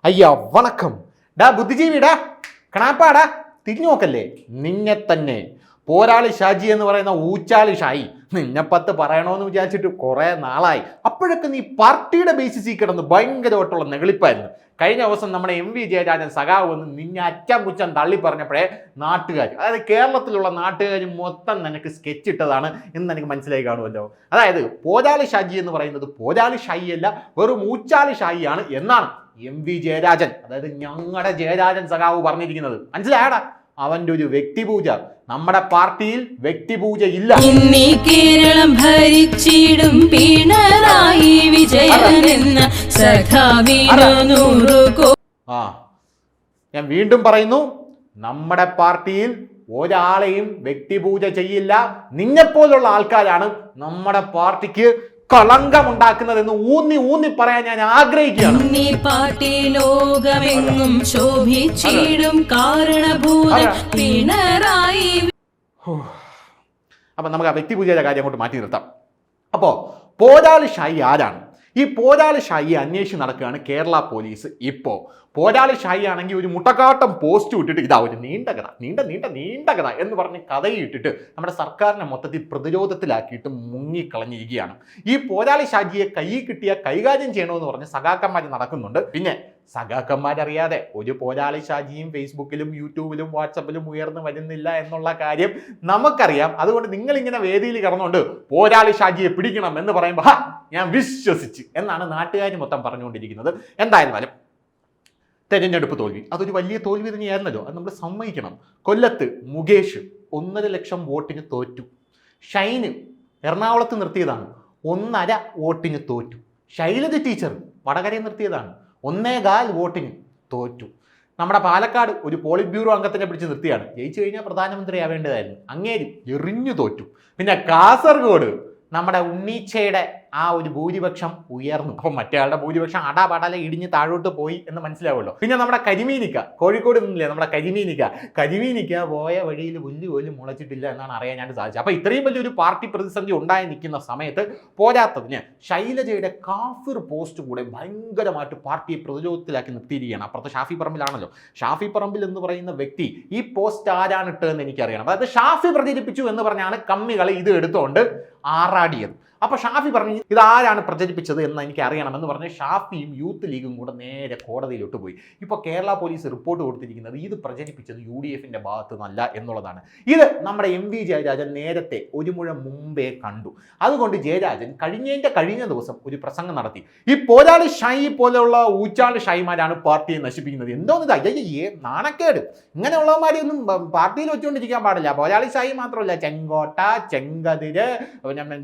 അയ്യോ വണക്കം ഡാ ബുദ്ധിജീവിടാ കണാപ്പാടാ തിരിഞ്ഞു നോക്കല്ലേ നിന്നെ തന്നെ പോരാളി ഷാജി എന്ന് പറയുന്ന ഊച്ചാളി ഷായി നിന്നെ പത്ത് പറയണമെന്ന് വിചാരിച്ചിട്ട് കുറേ നാളായി. അപ്പോഴൊക്കെ നീ പാർട്ടിയുടെ ബേസിസിൽ കിടന്ന് ഭയങ്കരമായിട്ടുള്ള നെളിപ്പായിരുന്നു. കഴിഞ്ഞ ദിവസം നമ്മുടെ എം വി ജയരാജൻ സഖാവ് വന്ന് നിന്നെ അറ്റം പുച്ചം തള്ളി പറഞ്ഞപ്പോഴേ നാട്ടുകാർ, അതായത് കേരളത്തിലുള്ള നാട്ടുകാർ മൊത്തം നിനക്ക് സ്കെച്ച് ഇട്ടതാണ് എന്ന് എനിക്ക് മനസ്സിലായി കാണുമല്ലോ. അതായത് പോരാളി ഷാജി എന്ന് പറയുന്നത് പോരാളി ഷായി അല്ല, വെറും ഊച്ചാളി ഷായിയാണ് എന്നാണ് എം വി ജയരാജൻ, അതായത് ഞങ്ങളുടെ ജയരാജൻ സഖാവ് പറഞ്ഞിരിക്കുന്നത്. മനസ്സിലായടാ? അവന്റെ ഒരു വ്യക്തിപൂജ. നമ്മുടെ പാർട്ടിയിൽ വ്യക്തിപൂജ ഇല്ല. കേരളം ഭരിച്ചിടും പിണറായി വിജയൻ എന്ന ഞാൻ വീണ്ടും പറയുന്നു, നമ്മുടെ പാർട്ടിയിൽ ഒരാളെയും വ്യക്തിപൂജ ചെയ്യില്ല. നിന്നെപ്പോലുള്ള ആൾക്കാരാണ് നമ്മുടെ പാർട്ടിക്ക് കളങ്കമുണ്ടാക്കുന്നതെന്ന് ഊന്നി ഊന്നി പറയാൻ ഞാൻ ആഗ്രഹിക്കുകയാണ്. പാർട്ടി ലോകമെങ്ങും ശോഭിച്ചിടും കാരണഭൂതൻ പിണറായി. അപ്പൊ നമുക്ക് ആ വ്യക്തിപൂജയുടെ കാര്യം അങ്ങോട്ട് മാറ്റി നിർത്താം. അപ്പോ പോരാളി ഷായി ആരാണ്? ഈ പോരാളി ഷായി അന്വേഷിച്ച് നടക്കുകയാണ് കേരള പോലീസ്. ഇപ്പോൾ പോരാളി ഷായി ആണെങ്കിൽ ഒരു മുട്ടക്കാട്ടം പോസ്റ്റ് ഇട്ടിട്ട് ഇതാ ഒരു നീണ്ട കഥ നീണ്ട കഥ എന്ന് പറഞ്ഞ് കഥയിട്ടിട്ട് നമ്മുടെ സർക്കാരിനെ മൊത്തത്തിൽ പ്രതിരോധത്തിലാക്കിയിട്ട് മുങ്ങിക്കളഞ്ഞിരിക്കുകയാണ്. ഈ പോരാളി ഷാജിയെ കയ്യിൽ കിട്ടിയ കൈകാര്യം ചെയ്യണമെന്ന് പറഞ്ഞ് സഖാക്കന്മാർ നടക്കുന്നുണ്ട്. പിന്നെ സഖാക്കന്മാരറിയാതെ ഒരു പോരാളി ഷാജിയും ഫേസ്ബുക്കിലും യൂട്യൂബിലും വാട്സപ്പിലും ഉയർന്നു വരുന്നില്ല എന്നുള്ള കാര്യം നമുക്കറിയാം. അതുകൊണ്ട് നിങ്ങളിങ്ങനെ വേദിയിൽ കിടന്നുകൊണ്ട് പോരാളി ഷാജിയെ പിടിക്കണം എന്ന് പറയുമ്പോൾ ഞാൻ വിശ്വസിച്ച് എന്നാണ് നാട്ടുകാർ മൊത്തം പറഞ്ഞുകൊണ്ടിരിക്കുന്നത്. എന്തായിരുന്നാലും തെരഞ്ഞെടുപ്പ് തോൽവി അതൊരു വലിയ തോൽവി തന്നെയായിരുന്നല്ലോ, അത് നമ്മൾ സമ്മതിക്കണം. കൊല്ലത്ത് മുകേഷ് 1.5 ലക്ഷം വോട്ടിന് തോറ്റു. ഷൈന് എറണാകുളത്ത് നിർത്തിയതാണ്, 1.5 വോട്ടിന് തോറ്റു. ശൈലജ ടീച്ചർ വടകരയിൽ നിർത്തിയതാണ്, 1.25 വോട്ടിന് തോറ്റു. നമ്മുടെ പാലക്കാട് ഒരു പോളിറ്റ് ബ്യൂറോ അംഗത്തിനെ പിടിച്ച് നിർത്തിയാണ്, ജയിച്ചു കഴിഞ്ഞാൽ പ്രധാനമന്ത്രി ആവേണ്ടതായിരുന്നു, അങ്ങേര് എറിഞ്ഞു തോറ്റു. പിന്നെ കാസർഗോഡ് നമ്മുടെ ഉണ്ണീച്ചയുടെ ആ ഒരു ഭൂരിപക്ഷം ഉയർന്നു. അപ്പം മറ്റേ ആളുടെ ഭൂരിപക്ഷം അടാപടല ഇടിഞ്ഞ് താഴോട്ട് പോയി എന്ന് മനസ്സിലാവുമല്ലോ. പിന്നെ നമ്മുടെ കരിമീനിക്ക, കോഴിക്കോട് നിന്നില്ലേ നമ്മുടെ കരിമീനിക്ക പോയ വഴിയിൽ പുല്ല് പോലും മുളച്ചിട്ടില്ല എന്നാണ് അറിയാനായിട്ട് സാധിച്ചത്. അപ്പം ഇത്രയും വലിയൊരു പാർട്ടി പ്രതിസന്ധി ഉണ്ടായി നിൽക്കുന്ന സമയത്ത് പോരാത്തതിന് ശൈലജയുടെ കാഫിർ പോസ്റ്റ് കൂടെ ഭയങ്കരമായിട്ട് പാർട്ടിയെ പ്രതിരോധത്തിലാക്കി നിർത്തിയിരിക്കുകയാണ്. അപ്പുറത്ത് ഷാഫി പറമ്പിലാണല്ലോ. ഷാഫി പറമ്പിൽ എന്ന് പറയുന്ന വ്യക്തി ഈ പോസ്റ്റ് ആരാണ് ഇട്ടതെന്ന് എനിക്കറിയണം. അതായത് ഷാഫി പ്രചരിപ്പിച്ചു എന്ന് പറഞ്ഞാണ് കമ്മികൾ ഇത് എടുത്തുകൊണ്ട് ആറാടിയത്. അപ്പൊ ഷാഫി പറഞ്ഞു ഇതാരാണ് പ്രചരിപ്പിച്ചത് എന്ന് എനിക്ക് അറിയണമെന്ന് പറഞ്ഞ് ഷാഫിയും യൂത്ത് ലീഗും കൂടെ നേരെ കോടതിയിലോട്ട് പോയി. ഇപ്പോൾ കേരള പോലീസ് റിപ്പോർട്ട് കൊടുത്തിരിക്കുന്നത് ഇത് പ്രചരിപ്പിച്ചത് UDFന്റെ ഭാഗത്തു നിന്നല്ല എന്നുള്ളതാണ്. ഇത് നമ്മുടെ എം വി ജയരാജൻ നേരത്തെ ഒരു മുഴ മുമ്പേ കണ്ടു. അതുകൊണ്ട് ജയരാജൻ കഴിഞ്ഞ ദിവസം ഒരു പ്രസംഗം നടത്തി. ഈ പോരാളി ഷായി പോലെയുള്ള ഊച്ചാളി ഷായിമാരാണ് പാർട്ടിയെ നശിപ്പിക്കുന്നത്. എന്തോന്നിത് അയ്യേ നാണക്കേട്, ഇങ്ങനെയുള്ളവന്മാരെയൊന്നും പാർട്ടിയിൽ വെച്ചുകൊണ്ടിരിക്കാൻ പാടില്ല. പോരാളി ഷായി മാത്രമല്ല, ചെങ്കോട്ട, ചെങ്കതിര്,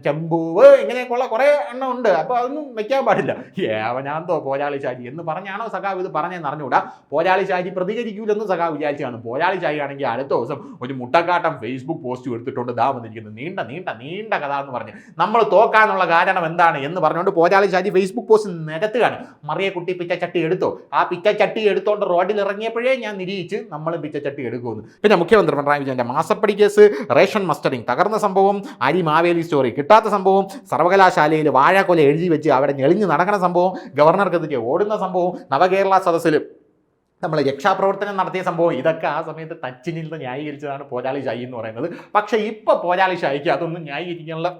ചെമ്പൂവ്, ഇങ്ങനെയൊക്കെയുള്ള കുറെ എണ്ണം ഉണ്ട്. അപ്പൊ അതൊന്നും വെക്കാൻ പാടില്ല. ഏവനാന്തോ പോരാളി ഷാജി എന്ന് പറഞ്ഞാണോ സഖാവ് ഇത് പറഞ്ഞെന്ന് അറിഞ്ഞുകൂടാ. പോരാളി ഷാജി പ്രതികരിക്കൂലെന്ന് സഖാവ് വിചാരിച്ചാണ്. പോരാളി ഷാജി ആണെങ്കിൽ അടുത്ത ദിവസം ഒരു മുട്ടക്കാട്ടം ഫേസ്ബുക്ക് പോസ്റ്റ് എടുത്തിട്ടുണ്ട് ദാ വന്നിരിക്കുന്നത് നീണ്ട കഥ എന്ന് പറഞ്ഞ് നമ്മൾ തോക്കാനുള്ള കാരണം എന്താണ് എന്ന് പറഞ്ഞുകൊണ്ട് പോരാളി ഷാജി ഫേസ്ബുക്ക് പോസ്റ്റ് നിരത്തുകയാണ്. മറിയക്കുട്ടി പിച്ചച്ചട്ടി എടുത്തോ, ആ പിച്ചച്ചട്ടി എടുത്തോണ്ട് റോഡിൽ ഇറങ്ങിയപ്പോഴേ ഞാൻ നിരീക്ഷിച്ച് നമ്മളും പിച്ചച്ചട്ടി എടുക്കുമെന്ന്. പിന്നെ മുഖ്യമന്ത്രി പിണറായി വിജയന്റെ മാസപ്പടി കേസ്, റേഷൻ മസ്റ്ററിംഗ് തകർന്ന സംഭവം, അരി മാവേലി സ്റ്റോറി കിട്ടാത്ത സംഭവം, സർവകലാശാലയിൽ വാഴക്കൊല എഴുതി വെച്ച് അവിടെ ഞെളിഞ്ഞ് നടക്കുന്ന സംഭവം, ഗവർണർക്കെതിരെ ഓടുന്ന സംഭവം, നവകേരള സദസ്സിൽ നമ്മൾ രക്ഷാപ്രവർത്തനം നടത്തിയ സംഭവം, ഇതൊക്കെ ആ സമയത്ത് ടച്ചിൽ നിന്ന് ന്യായീകരിച്ചതാണ് പോരാളി ഷായി എന്ന് പറയുന്നത്. പക്ഷേ ഇപ്പോൾ പോരാളി ഷായിക്ക് അതൊന്നും ന്യായീകരിക്കാനുള്ള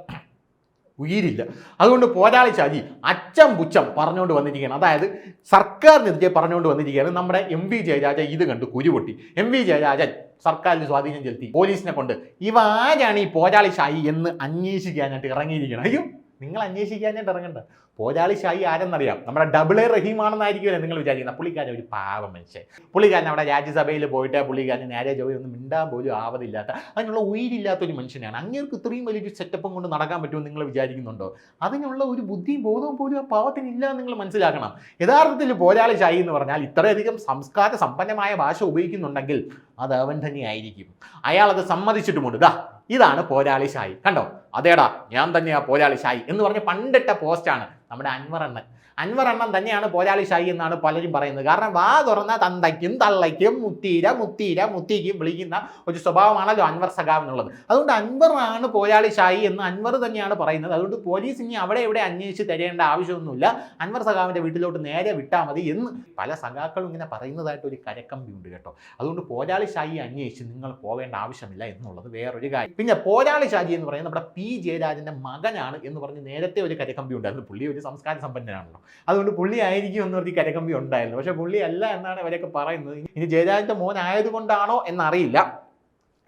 ഉയിരില്ല. അതുകൊണ്ട് പോരാളി ഷാജി അച്ചം പുച്ചം പറഞ്ഞുകൊണ്ട് വന്നിരിക്കുകയാണ്. അതായത് സർക്കാരിനെതിരെ പറഞ്ഞുകൊണ്ട് വന്നിരിക്കുകയാണ്. നമ്മുടെ എം വി ജയരാജൻ ഇത് കണ്ട് കുരുപൊട്ടി. എം വി ജയരാജൻ സർക്കാരിന് സ്വാധീനം ചെലുത്തി പോലീസിനെ കൊണ്ട് ഇവ ആരാണ് ഈ പോരാളി ഷായി എന്ന് അന്വേഷിക്കാനായിട്ട് ഇറങ്ങിയിരിക്കണം. അയ്യോ, നിങ്ങൾ അന്വേഷിക്കാനായിട്ട് ഇറങ്ങണ്ട. പോരാളി ഷായി ആരെന്നറിയാം, നമ്മുടെ ഡബിൾ എ റഹീമാണെന്നായിരിക്കുമല്ലോ നിങ്ങൾ വിചാരിക്കുന്നത്. പുള്ളിക്കാരൻ ഒരു പാവം മനുഷ്യൻ. പുള്ളിക്കാരൻ അവിടെ രാജ്യസഭയിൽ പോയിട്ട് പുള്ളിക്കാരൻ നേരെ ജോലിയൊന്നും മിണ്ടാൻ പോലും ആവതില്ലാത്ത, അതിനുള്ള ഉയിരില്ലാത്തൊരു മനുഷ്യനാണ്. അങ്ങേർക്ക് ഇത്രയും വലിയൊരു സെറ്റപ്പും കൊണ്ട് നടക്കാൻ പറ്റുമെന്ന് നിങ്ങൾ വിചാരിക്കുന്നുണ്ടോ? അതിനുള്ള ഒരു ബുദ്ധിയും ബോധവും പോലും ആ പാവത്തിനില്ല എന്ന് നിങ്ങൾ മനസ്സിലാക്കണം. യഥാർത്ഥത്തിൽ പോരാളി ഷായി എന്ന് പറഞ്ഞാൽ ഇത്രയധികം സംസ്കാര സമ്പന്നമായ ഭാഷ ഉപയോഗിക്കുന്നുണ്ടെങ്കിൽ അത് അവൻ തന്നെയായിരിക്കും. അയാളത് സമ്മതിച്ചിട്ടുമുണ്ട്. ഇതാണ് പോരാളി ഷായി, കണ്ടോ? അതേടാ ഞാൻ തന്നെയാ പോരാളി ഷായി എന്ന് പറഞ്ഞ് പണ്ടിട്ട പോസ്റ്റാണ് നമ്മുടെ അൻവർ അണ്ണൻ. അൻവർ അണ്ണൻ തന്നെയാണ് പോരാളി ഷായി എന്നാണ് പലരും പറയുന്നത്. കാരണം വാ തുറന്ന തന്തയ്ക്കും തള്ളയ്ക്കും മുത്തിക്കും വിളിക്കുന്ന ഒരു സ്വഭാവമാണല്ലോ അൻവർ സഖാവിനുള്ളത്. അതുകൊണ്ട് അൻവറാണ് പോരാളി ഷായി എന്ന് അൻവർ തന്നെയാണ് പറയുന്നത്. അതുകൊണ്ട് പോലീസ് ഇനി അവിടെ ഇവിടെ അന്വേഷിച്ച് തരേണ്ട ആവശ്യമൊന്നുമില്ല, അൻവർ സഖാവിൻ്റെ വീട്ടിലോട്ട് നേരെ വിട്ടാൽ മതി എന്ന് പല സഖാക്കളും ഇങ്ങനെ പറയുന്നതായിട്ട് ഒരു കരക്കമ്പി ഉണ്ട് കേട്ടോ. അതുകൊണ്ട് പോരാളി ഷായി അന്വേഷിച്ച് നിങ്ങൾ പോവേണ്ട ആവശ്യമില്ല എന്നുള്ളത് വേറൊരു കാര്യം. പിന്നെ പോരാളി ഷാജി എന്ന് പറയുന്നത് നമ്മുടെ പി ജയരാജൻ്റെ മകനാണ് എന്ന് പറഞ്ഞ് നേരത്തെ ഒരു കരക്കമ്പി ഉണ്ടായിരുന്നു. പുള്ളി ഒരു സംസ്കാര സമ്പന്നനാണല്ലോ, അതുകൊണ്ട് പുള്ളി ആയിരിക്കും എന്ന് പറഞ്ഞ് കരക്കമ്പി ഉണ്ടായിരുന്നു. പക്ഷേ പുള്ളി അല്ല എന്നാണ് അവരൊക്കെ പറയുന്നത്. ഇനി ജയരാജൻ്റെ മോൻ ആയതുകൊണ്ടാണോ എന്നറിയില്ല.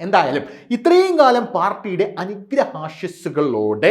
എന്തായാലും ഇത്രയും കാലം പാർട്ടിയുടെ അനുഗ്രഹാശസ്സുകളോടെ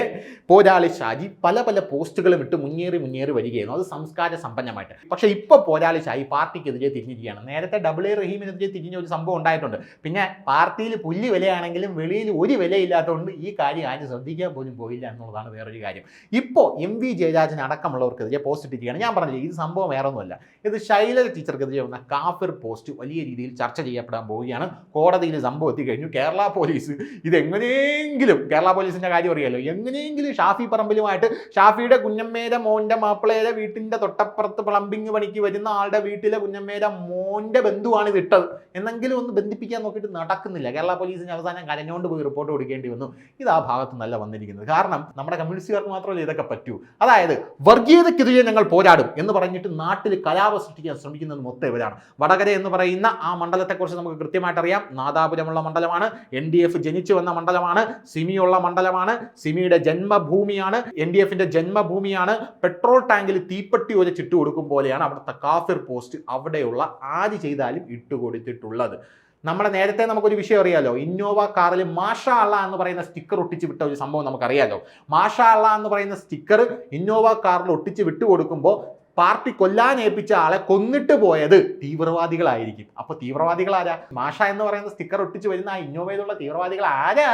പോരാളി ഷാജി പല പല പോസ്റ്റുകളും ഇട്ട് മുന്നേറി വരികയായിരുന്നു, അത് സംസ്കാര സമ്പന്നമായിട്ട്. പക്ഷേ ഇപ്പോൾ പോരാളി ഷാജി പാർട്ടിക്കെതിരെ തിരിഞ്ഞിരിക്കുകയാണ്. നേരത്തെ AA റഹീമിനെതിരെ തിരിഞ്ഞ ഒരു സംഭവം ഉണ്ടായിട്ടുണ്ട്. പിന്നെ പാർട്ടിയിൽ പുല്ല് വിലയാണെങ്കിലും വെളിയിൽ ഒരു വിലയില്ലാത്തതുകൊണ്ട് ഈ കാര്യം ആരും ശ്രദ്ധിക്കാൻ പോലും പോയില്ല എന്നുള്ളതാണ് വേറൊരു കാര്യം. ഇപ്പോൾ MV ജയരാജൻ അടക്കമുള്ളവർക്കെതിരെ പോസ്റ്റ് ഇട്ടിരിക്കുകയാണ്. ഞാൻ പറഞ്ഞില്ലേ, ഇത് സംഭവം വേറെ ഒന്നുമല്ല, ഇത് ശൈലജ ടീച്ചർക്കെതിരെ വന്ന കാഫിർ പോസ്റ്റ് വലിയ രീതിയിൽ ചർച്ച ചെയ്യപ്പെടാൻ പോവുകയാണ്. കോടതിയിൽ സംഭവം എത്തിക്കഴിഞ്ഞു. കേരള പോലീസ് ഇതെങ്ങനെയെങ്കിലും, കേരള പോലീസിന്റെ കാര്യം അറിയാലോ, എങ്ങനെയെങ്കിലും ഷാഫി പറമ്പിലുമായിട്ട് ഷാഫിയുടെ കുഞ്ഞമ്മേരെ മോൻ്റെ മാപ്പിളയുടെ വീട്ടിൻ്റെ തൊട്ടപ്പുറത്ത് പ്ലംബിംഗ് പണിക്ക് വരുന്ന ആളുടെ വീട്ടിലെ കുഞ്ഞമ്മേരെ മോൻ്റെ ബന്ധുവാണ് ഇത് ഇട്ടത് എന്നെങ്കിലും ഒന്ന് ബന്ധിപ്പിക്കാൻ നോക്കിയിട്ട് നടക്കുന്നില്ല. കേരള പോലീസിന് അവസാനം കരഞ്ഞുകൊണ്ട് പോയി റിപ്പോർട്ട് കൊടുക്കേണ്ടി വന്നു. ഇത് ആ ഭാഗത്ത് നല്ല വന്നിരിക്കുന്നത്. കാരണം നമ്മുടെ കമ്മ്യൂണിസ്റ്റുകാർക്ക് മാത്രമല്ല ഇതൊക്കെ പറ്റൂ. അതായത് വർഗീയതയ്ക്കെതിരെ ഞങ്ങൾ പോരാടും എന്ന് പറഞ്ഞിട്ട് നാട്ടിൽ കലാപ സൃഷ്ടിക്കാൻ ശ്രമിക്കുന്നത് മൊത്തം ഇവരാണ്. വടകര എന്ന് പറയുന്ന ആ മണ്ഡലത്തെക്കുറിച്ച് നമുക്ക് കൃത്യമായിട്ട് അറിയാം. നാദാപുരമുള്ള മണ്ഡലമാണ്, NDF ജനിച്ചു വന്ന മണ്ഡലമാണ്, സിമിയുള്ള മണ്ഡലമാണ്, സിമിയുടെ ജന്മഭൂമിയാണ്, NDFന്റെ ജന്മഭൂമിയാണ്. പെട്രോൾ ടാങ്കിൽ തീപ്പെട്ടി ഒരു ചിട്ടു കൊടുക്കും പോലെയാണ് അവിടുത്തെ കാഫിർ പോസ്റ്റ് അവിടെയുള്ള ആര് ചെയ്താലും ഇട്ടുകൊടുത്തിട്ടുള്ളത്. നമ്മുടെ നേരത്തെ നമുക്കൊരു വിഷയം അറിയാലോ, ഇന്നോവ കാറിൽ മാഷാ അള്ളാ എന്ന് പറയുന്ന സ്റ്റിക്കർ ഒട്ടിച്ച് വിട്ട ഒരു സംഭവം നമുക്കറിയാലോ. മാഷാ അള്ളാ എന്ന് പറയുന്ന സ്റ്റിക്കർ ഇന്നോവ കാറിൽ ഒട്ടിച്ച് വിട്ടുകൊടുക്കുമ്പോൾ പാർട്ടി കൊല്ലാൻ ഏൽപ്പിച്ച ആളെ കൊന്നിട്ട് പോയത് തീവ്രവാദികളായിരിക്കും. അപ്പോൾ തീവ്രവാദികൾ ആരാ? മാഷ എന്ന് പറയുന്ന സ്റ്റിക്കർ ഒട്ടിച്ച് വരുന്ന ആ ഇന്നോവയിലുള്ള തീവ്രവാദികൾ ആരാ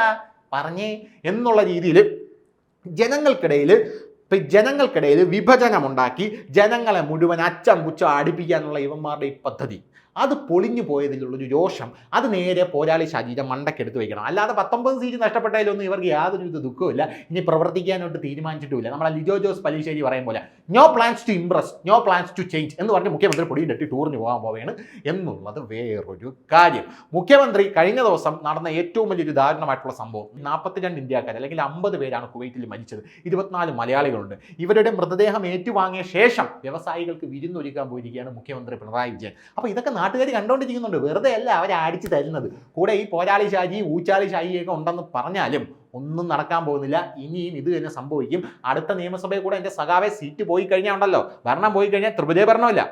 പറഞ്ഞേ എന്നുള്ള രീതിയിൽ ജനങ്ങൾക്കിടയിൽ വിഭജനമുണ്ടാക്കി ജനങ്ങളെ മുഴുവൻ അച്ചം പുച്ചം അടുപ്പിക്കാനുള്ള ഇവന്മാരുടെ ഈ പദ്ധതി, അത് പൊളിഞ്ഞു പോയതിലുള്ളൊരു രോഷം അത് നേരെ പോരാളി ഷാജിയുടെ മണ്ടക്കെടുത്ത് വയ്ക്കണം. അല്ലാതെ 19 സീറ്റ് നഷ്ടപ്പെട്ടതിലൊന്നും ഇവർക്ക് യാതൊരു ദുഃഖമില്ല, ഇനി പ്രവർത്തിക്കാനായിട്ട് തീരുമാനിച്ചിട്ടുമില്ല. നമ്മളെ ലിജോ ജോസ് പല്ലിശ്ശേരി പറയും പോലെ no plans to impress, no plans to change എന്ന് പറഞ്ഞ് മുഖ്യമന്ത്രി പൊടിയിലിട്ട് ടൂറിന് പോകാൻ പോവുകയാണ് എന്നുള്ളത് വേറൊരു കാര്യം. മുഖ്യമന്ത്രി കഴിഞ്ഞ ദിവസം നടന്ന ഏറ്റവും വലിയൊരു ദാരുണമായിട്ടുള്ള സംഭവം, 42 ഇന്ത്യക്കാർ അല്ലെങ്കിൽ 50 പേരാണ് കുവൈറ്റിൽ മരിച്ചത്, 24 മലയാളികളുണ്ട്. ഇവരുടെ മൃതദേഹം ഏറ്റുവാങ്ങിയ ശേഷം വ്യവസായികൾക്ക് വിരുന്നൊരുക്കാൻ പോയിരിക്കുകയാണ് മുഖ്യമന്ത്രി പിണറായി വിജയൻ. അപ്പോൾ ഇതൊക്കെ നാട്ടുകാർ കണ്ടുകൊണ്ടിരിക്കുന്നുണ്ട്, വെറുതെ അല്ല അവരെ അടിച്ചു തരുന്നത്. കൂടെ ഈ പോരാളി ഷാജി ഊച്ചാളി ഷാജിയൊക്കെ ഉണ്ടെന്ന് പറഞ്ഞാലും ഒന്നും നടക്കാൻ പോകുന്നില്ല. ഇനിയും ഇത് തന്നെ സംഭവിക്കും. അടുത്ത നിയമസഭയിൽ കൂടെ എൻ്റെ സഖാവെ സീറ്റ് പോയി കഴിഞ്ഞാൽ ഉണ്ടല്ലോ, ഭരണം പോയി കഴിഞ്ഞാൽ ത്രിപുര ഭരണമില്ല,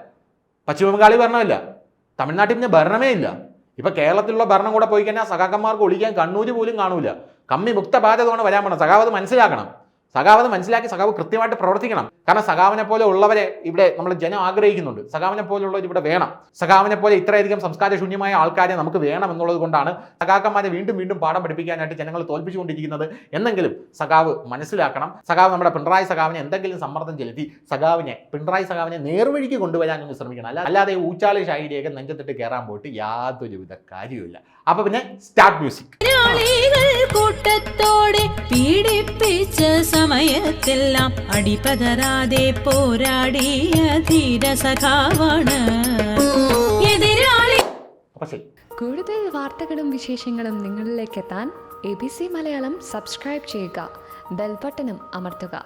പശ്ചിമബംഗാളി ഭരണമില്ല, തമിഴ്നാട്ടിൽ പിന്നെ ഭരണമേ ഇല്ല. ഇപ്പം കേരളത്തിലുള്ള ഭരണം കൂടെ പോയി കഴിഞ്ഞാൽ സഖാക്കന്മാർക്ക് ഒളിക്കാൻ കണ്ണൂര് പോലും കാണൂല. കമ്മി മുക്ത ബാധ്യതയാണ് വരാൻ പോകണം. സഖാവ് അത് മനസ്സിലാക്കണം. സഖാവ് മനസ്സിലാക്കി സഖാവ് കൃത്യമായിട്ട് പ്രവർത്തിക്കണം. കാരണം സഖാവിനെ പോലെ ഉള്ളവരെ ഇവിടെ നമ്മൾ ജനം ആഗ്രഹിക്കുന്നുണ്ട്. സഖാവിനെ പോലുള്ളവർ ഇവിടെ വേണം. സഖാവിനെ പോലെ ഇത്രയധികം സംസ്കാരശൂന്യമായ ആൾക്കാരെ നമുക്ക് വേണം എന്നുള്ളത് കൊണ്ടാണ് സഖാക്കന്മാരെ വീണ്ടും പാഠം പഠിപ്പിക്കാനായിട്ട് ജനങ്ങൾ തോൽപ്പിച്ചുകൊണ്ടിരിക്കുന്നത് എന്നെങ്കിലും സഖാവ് മനസ്സിലാക്കണം. സഖാവ് നമ്മുടെ പിണറായി സഖാവിനെ എന്തെങ്കിലും സമ്മർദ്ദം ചെലുത്തി പിണറായി സഖാവിനെ നേർവഴിക്ക് കൊണ്ടുവരാനൊന്ന് ശ്രമിക്കണം. അല്ലാതെ ഊച്ചാളി ഷായിലേക്ക് നെഞ്ചത്തിട്ട് കയറാൻ പോയിട്ട് യാതൊരുവിധ കാര്യമില്ല. അപ്പൊ പിന്നെ സ്റ്റാർട്ട് മ്യൂസിക്. കൂട്ടത്തോടെ പീഡിപ്പിച്ച സമയത്തെല്ലാം അടിപതരാതെ പോരാടിയ ധീര സഖാവാണ് എതിരാളി. കൂടുതൽ വാർത്തകളും വിശേഷങ്ങളും നിങ്ങളിലേക്ക് എത്താൻ ABC മലയാളം സബ്സ്ക്രൈബ് ചെയ്യുക, ബെൽ ബട്ടണും അമർത്തുക.